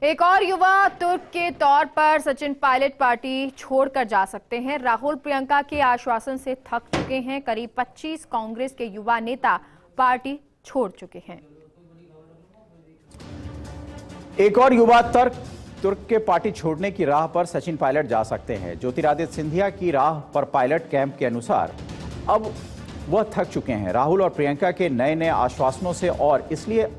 एक और युवा तुर्क के तौर पर सचिन पायलट पार्टी छोड़कर जा सकते हैं। राहुल प्रियंका के आश्वासन से थक चुके हैं। करीब 25 कांग्रेस के युवा नेता पार्टी छोड़ चुके हैं। एक और युवा तुर्क के पार्टी छोड़ने की राह पर सचिन पायलट जा सकते हैं। ज्योतिरादित्य सिंधिया की राह पर पायलट कैंप के अनुसार अब वह थक चुके हैं राहुल और प्रियंका के नए नए आश्वासनों से, और इसलिए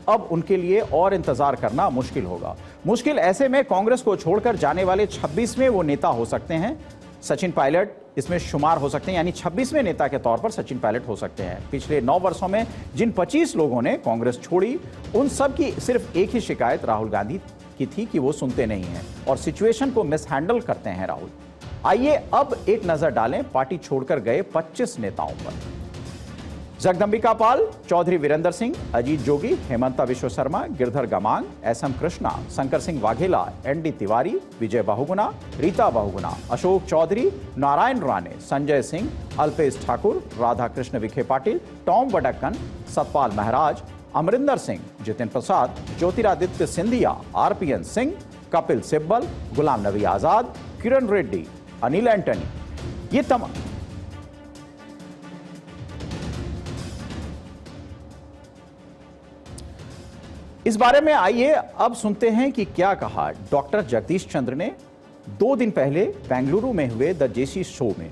अब उनके लिए और इंतजार करना मुश्किल होगा। मुश्किल ऐसे में कांग्रेस को छोड़कर जाने वाले 26वें वो नेता हो सकते हैं। सचिन पायलट इसमें शुमार हो सकते हैं, यानी 26वें नेता के तौर पर सचिन पायलट हो सकते हैं। पिछले 9 वर्षों में जिन 25 लोगों ने कांग्रेस छोड़ी, उन सब की सिर्फ एक ही शिकायत राहुल गांधी की थी कि वो सुनते नहीं हैं और सिचुएशन को मिसहैंडल करते हैं राहुल। आइए अब एक नजर डालें पार्टी छोड़कर गए 25 नेताओं पर। जगदंबिका पाल, चौधरी वीरेंद्र सिंह, अजीत जोगी, हेमंता विश्व Sharma, Girdhar Gamang, SM Krishna, Shankar Singh Vaghela, ND Tiwari, Vijay Bahuguna, Rita Bahuguna, Ashok Chaudhary, Narayan Rane, Sanjay Singh, Alpesh Thakur, Radha Krishna Vikhe Patil, Tom Vadakkan, Satpal महराज, अमरिंदर सिंह, जितिन प्रसाद, ज्योतिरादित्य सिंधिया, आरपीएन सिंह, कपिल सिब्बल, गुलाम नबी आजाद, किरण रेड्डी, अनिल एंटनी, ये तमाम इस बारे में आइए अब सुनते हैं कि क्या कहा डॉक्टर जगदीश चंद्र ने 2 दिन पहले बेंगलुरु में हुए द जेसी शो में।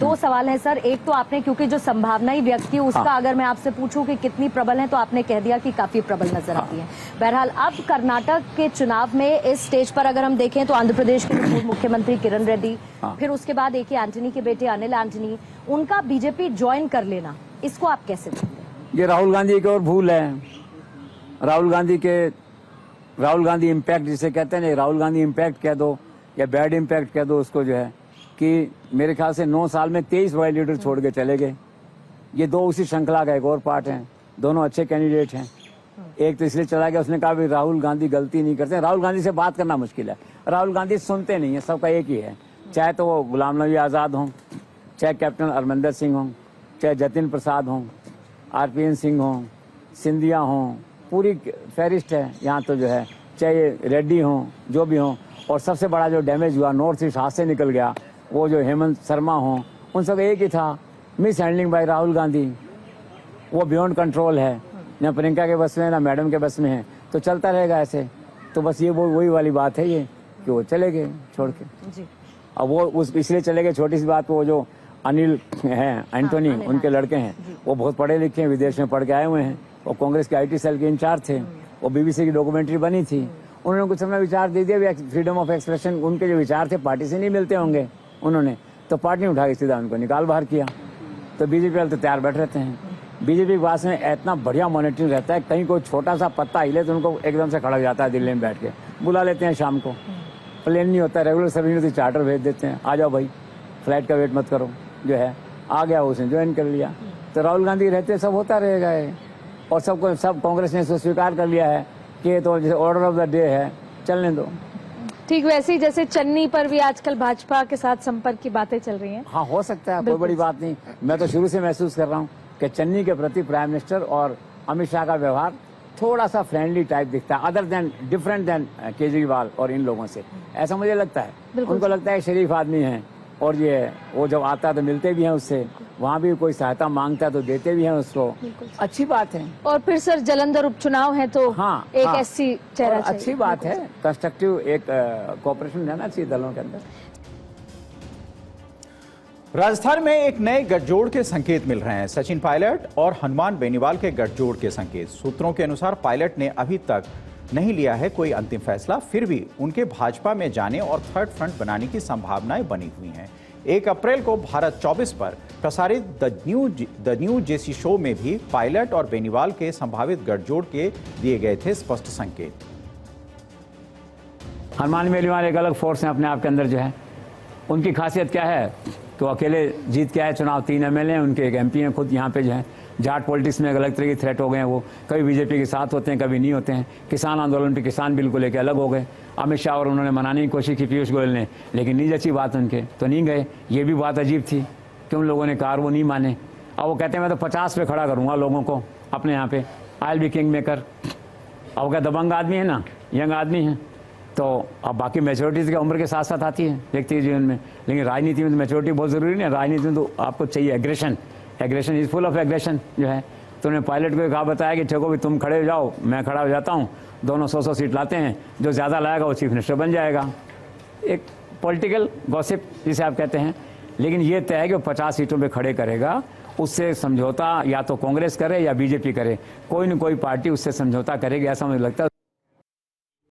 2 सवाल है सर। एक तो आपने, क्योंकि जो संभावनाएं व्यक्त की उसका अगर मैं आपसे पूछूं कि कितनी प्रबल है, तो आपने कह दिया कि काफी प्रबल नजर आती है। बहरहाल अब कर्नाटक के चुनाव में इस स्टेज पर अगर हम देखें तो आंध्र प्रदेश के पूर्व मुख्यमंत्री किरण रेड्डी, फिर उसके बाद ए के एंटनी के बेटे अनिल एंटनी, उनका बीजेपी ज्वाइन कर लेना, इसको आप कैसे देखते हैं? ये राहुल गांधी की और भूल है। राहुल गांधी इम्पैक्ट जिसे कहते हैं ना, राहुल गांधी इम्पैक्ट कह दो या बैड इम्पैक्ट कह दो उसको, जो है कि मेरे ख्याल से 9 साल में 23 बड़े लीडर छोड़ के चले गए। ये 2 उसी श्रृंखला का एक और पार्ट है। दोनों अच्छे कैंडिडेट हैं। एक तो इसलिए चला गया, उसने कहा भी राहुल गांधी गलती नहीं करते। राहुल गांधी से बात करना मुश्किल है। राहुल गांधी सुनते नहीं है, सबका एक ही है, चाहे तो वो गुलाम नबी आजाद हों, चाहे कैप्टन अमरिंदर सिंह हों, चाहे जतिन प्रसाद हों, आरपीएन सिंह हों, सिंधिया हों, पूरी फहरिस्त है यहाँ तो, जो है चाहे रेड्डी हों, जो भी हों। और सबसे बड़ा जो डैमेज हुआ, नॉर्थ ईस्ट हाथ से निकल गया, वो जो हेमंत शर्मा हों, उन सब एक ही था, mishandling by Rahul Gandhi. वो बियॉन्ड कंट्रोल है, ना प्रियंका के बस में ना मैडम के बस में है, तो चलता रहेगा ऐसे। तो बस ये वही वाली बात है ये कि वो चले गए छोड़ के। अब वो उस इसलिए चले गए, छोटी सी बात, वो जो अनिल हैं, एंटोनी, उनके लड़के हैं, वो बहुत पढ़े लिखे हैं, विदेश में पढ़ के आए हुए हैं। वो कांग्रेस के आईटी सेल के इंचार्ज थे। वो बीबीसी की डॉक्यूमेंट्री बनी थी, उन्होंने कुछ समय विचार दे दिया, फ्रीडम ऑफ एक्सप्रेशन, उनके जो विचार थे पार्टी से नहीं मिलते होंगे उन्होंने, तो पार्टी ने उठा के सीधा उनको निकाल बाहर किया। तो बीजेपी वाले तो तैयार बैठ रहते हैं। बीजेपी के पास में इतना बढ़िया मॉनिटरिंग रहता है, कहीं कोई छोटा सा पत्ता हिले तो उनको एकदम से खड़क जाता है, दिल्ली में बैठ के बुला लेते हैं शाम को। प्लेन नहीं होता, रेगुलर सर्विस नहीं होती, चार्टर भेज देते हैं, आ जाओ भाई, फ्लाइट का वेट मत करो, जो है आ गया, उसने ज्वाइन कर लिया। तो राहुल गांधी रहते सब होता रहेगा ये। और सब कांग्रेस ने इसको स्वीकार कर लिया है कि तो जैसे ऑर्डर ऑफ द डे है, चलने दो। ठीक वैसे ही जैसे चन्नी पर भी आजकल भाजपा के साथ संपर्क की बातें चल रही हैं। हाँ, हो सकता है, कोई बड़ी बात नहीं। मैं तो शुरू से महसूस कर रहा हूँ कि चन्नी के प्रति प्राइम मिनिस्टर और अमित शाह का व्यवहार थोड़ा सा फ्रेंडली टाइप दिखता है, डिफरेंट देन केजरीवाल और इन लोगों से, ऐसा मुझे लगता है। उनको लगता है शरीफ आदमी है, और ये वो जब आता है तो मिलते भी हैं उससे, वहाँ भी कोई सहायता मांगता है तो देते भी हैं उसको, अच्छी बात है। और फिर सर जलंधर उपचुनाव है तो एक ऐसी चेहरा चाहिए, अच्छी बात है। कंस्ट्रक्टिव एक कोऑपरेशन रहना चाहिए दलों के अंदर। राजस्थान में एक नए गठजोड़ के संकेत मिल रहे हैं। सचिन पायलट और हनुमान बेनीवाल के गठजोड़ के संकेत। सूत्रों के अनुसार पायलट ने अभी तक नहीं लिया है कोई अंतिम फैसला, फिर भी उनके भाजपा में जाने और थर्ड फ्रंट बनाने की संभावनाएं बनी हुई हैं। 1 अप्रैल को भारत 24 पर प्रसारित द न्यू जेसी शो में भी पायलट और बेनीवाल के संभावित गठजोड़ के दिए गए थे स्पष्ट संकेत। हनुमान बेनीवाल एक अलग फोर्स है अपने आप के अंदर, जो है उनकी खासियत क्या है कि वो अकेले जीत के आए चुनाव, 3 एमएलए हैं, उनके एक एमपी हैं खुद यहाँ पे, जो है जाट पॉलिटिक्स में एक अलग तरह की थ्रेट हो गए हैं। वो कभी बीजेपी के साथ होते हैं, कभी नहीं होते हैं। किसान आंदोलन पे किसान बिल को लेकर अलग हो गए। अमित शाह और उन्होंने मनाने की कोशिश की पीयूष गोयल ने, लेकिन नहीं जची बात उनके, तो नहीं गए। ये भी बात अजीब थी कि उन लोगों ने कहा, वो नहीं माने। अब वो कहते हैं मैं तो 50 पे खड़ा करूंगा लोगों को अपने यहाँ पे, I will be king maker. अब क्या दबंग आदमी है ना, यंग आदमी है, तो अब बाकी मैच्योरिटीज़ की उम्र के साथ साथ आती है व्यक्ति के जीवन में। लेकिन राजनीति में तो मैच्योरिटी बहुत ज़रूरी नहीं है। राजनीति में तो आपको चाहिए aggression, aggression is full of aggression जो है। तो उन्होंने पायलट को कहा बताया कि ठेको भी तुम खड़े हो जाओ, मैं खड़ा हो जाता हूँ, दोनों 100 सीट लाते हैं, जो ज़्यादा लाएगा वो चीफ मिनिस्टर बन जाएगा। एक पॉलिटिकल गॉसिप जिसे आप कहते हैं। लेकिन ये तय है कि वो 50 सीटों पे खड़े करेगा, उससे समझौता या तो कांग्रेस करे या बीजेपी करे, कोई न कोई पार्टी उससे समझौता करेगी, ऐसा मुझे लगता है।